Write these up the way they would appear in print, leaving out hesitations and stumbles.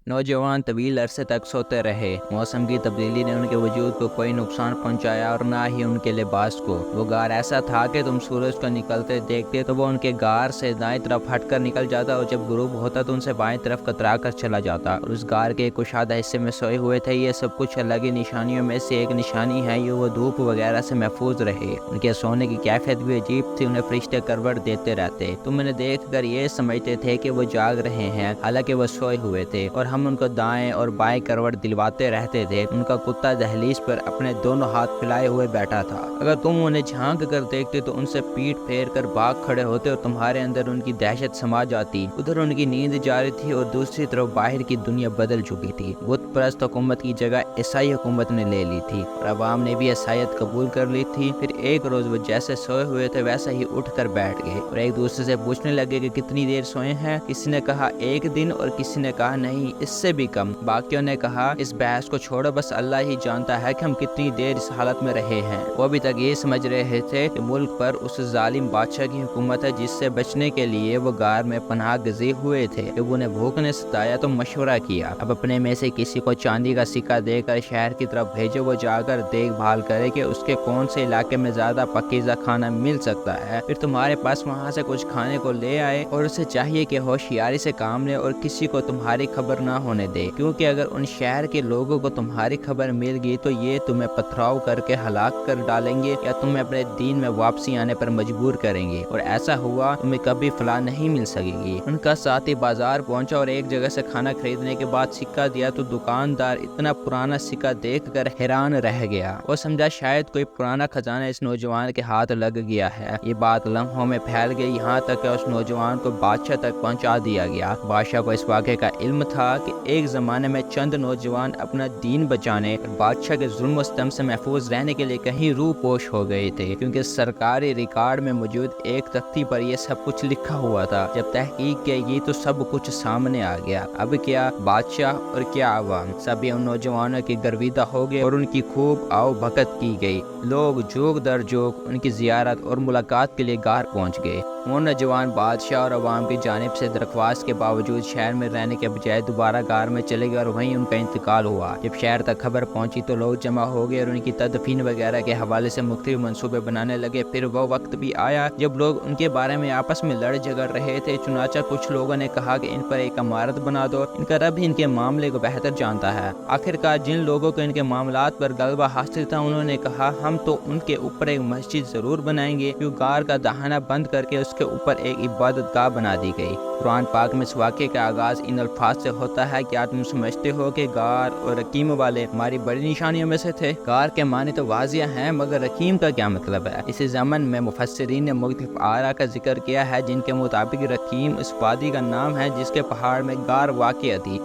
नौजवान तवील अरसे तक सोते रहे। मौसम की तब्दीली ने उनके वजूद को कोई नुकसान पहुंचाया और ना ही उनके लिबास को। वो गार ऐसा था कि तुम सूरज को निकलते देखते तो वो उनके गार से दाएं तरफ हटकर निकल जाता और जब गुरूब होता तो उनसे बाएं तरफ कतरा कर चला जाता। और उस गार के कुशादा हिस्से में सोए हुए थे। ये सब कुछ अल्लाह की निशानियों में से एक निशानी है, ये वो धूप वगैरह से महफूज रहे। उनके सोने की कैफियत भी अजीब थी, उन्हें फरिश्ते करवट देते रहते। तुम उन्हें देख कर ये समझते थे कि वो जाग रहे हैं, हालांकि वो सोए हुए थे और हम उनको दाएं और बाएं करवट दिलवाते रहते थे। उनका कुत्ता दहलीज पर अपने दोनों हाथ फैलाए हुए बैठा था। अगर तुम उन्हें झांक कर देखते तो उनसे पीठ फेर कर भाग खड़े होते और तुम्हारे अंदर उनकी दहशत समा जाती। उधर उनकी नींद जारी थी और दूसरी तरफ बाहर की दुनिया बदल चुकी थी। बुत परस्त हुकूमत की जगह ईसाई हुकूमत ने ले ली थी और अवाम ने भी ईसाईयत कबूल कर ली थी। फिर एक रोज वो जैसे सोए हुए थे वैसा ही उठ कर बैठ गए और एक दूसरे से पूछने लगे कि कितनी देर सोए हैं। किसी ने कहा 1 दिन और किसी ने कहा नहीं, इससे भी कम। बाकियों ने कहा इस बहस को छोड़ो, बस अल्लाह ही जानता है कि हम कितनी देर इस हालत में रहे हैं। वो अभी तक ये समझ रहे थे कि मुल्क पर उस जालिम बादशाह की हुकूमत है जिससे बचने के लिए वो गार में पनाह गज़े हुए थे। जब उन्हें भूख ने सताया तो मशवरा किया, अब अपने में से किसी को चांदी का सिक्का देकर शहर की तरफ भेजो, वो जाकर देखभाल करे कि उसके कौन से इलाके में ज्यादा पकीज़ा खाना मिल सकता है। फिर तुम्हारे पास वहाँ से कुछ खाने को ले आए और उसे चाहिए कि होशियारी से काम ले और किसी को तुम्हारी खबर ना होने दे, क्योंकि अगर उन शहर के लोगों को तुम्हारी खबर मिल गई तो ये तुम्हें पथराव करके हलाक कर डालेंगे या तुम्हें अपने दीन में वापसी आने पर मजबूर करेंगे, और ऐसा हुआ तुम्हें कभी फलाह नहीं मिल सकेगी। उनका साथी बाजार पहुंचा और एक जगह से खाना खरीदने के बाद सिक्का दिया तो दुकानदार इतना पुराना सिक्का देखकर हैरान रह गया। वो समझा शायद कोई पुराना खजाना इस नौजवान के हाथ लग गया है। ये बात लम्हों में फैल गई, यहाँ तक कि उस नौजवान को बादशाह तक पहुँचा दिया गया। बादशाह को इस वाक़े का इल्म था कि एक ज़माने में चंद नौजवान अपना दीन बचाने और बादशाह के जुल्म सितम से महफूज रहने के लिए कहीं रूह पोश हो गए थे, क्योंकि सरकारी रिकॉर्ड में मौजूद एक तख्ती पर यह सब कुछ लिखा हुआ था। जब तहकीक की तो सब कुछ सामने आ गया। अब क्या बादशाह और क्या आवाम, सभी उन नौजवानों की गर्विदा हो गए और उनकी खूब आओ भगत की गई। लोग जोग दर जोग उनकी जियारत और मुलाकात के लिए गार पहुँच गए। वो नौजवान बादशाह और अवाम की जानिब से दरख्वास्त के बावजूद शहर में रहने के बजाय दोबारा गार में चले गए और वहीं उनका इंतकाल हुआ। जब शहर तक खबर पहुंची तो लोग जमा हो गए और उनकी तदफीन वगैरह के हवाले से मुख्तलिफ मंसूबे बनाने लगे। फिर वो वक्त भी आया जब लोग उनके बारे में आपस में लड़ झगड़ रहे थे। चुनाचा कुछ लोगों ने कहा कि इन पर एक इमारत बना दो, इनका रब ही इनके मामले को बेहतर जानता है। आखिरकार जिन लोगों को इनके मामलात पर गलबा हासिल था उन्होंने कहा हम तो उनके ऊपर एक मस्जिद जरूर बनाएंगे। क्यों गार का दहाना बंद करके उसके ऊपर एक इबादत गाह बना दी गई। कुरान पाक में इस वाक़े का आगाज इन अल्फाज से होता है, क्या तुम समझते हो कि गार और रकीम वाले हमारी बड़ी निशानियों में से थे। गार के माने तो वाजिया हैं, मगर रकीम का क्या मतलब है। इसी ज़मन में मुफस्सिरीन ने मुख्तलिफ आरा का जिक्र किया है, जिनके मुताबिक रकीम उस वादी का नाम है जिसके पहाड़ में गार वाक़िया थी।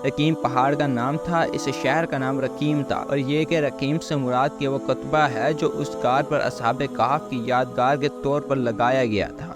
रकीम पहाड़ का नाम था, इस शहर का नाम रकीम था। और ये कि रकीम से मुराद के वो कतबा है जो उस गार पर असहाबे काफ की यादगार के तौर पर लगाया गया था।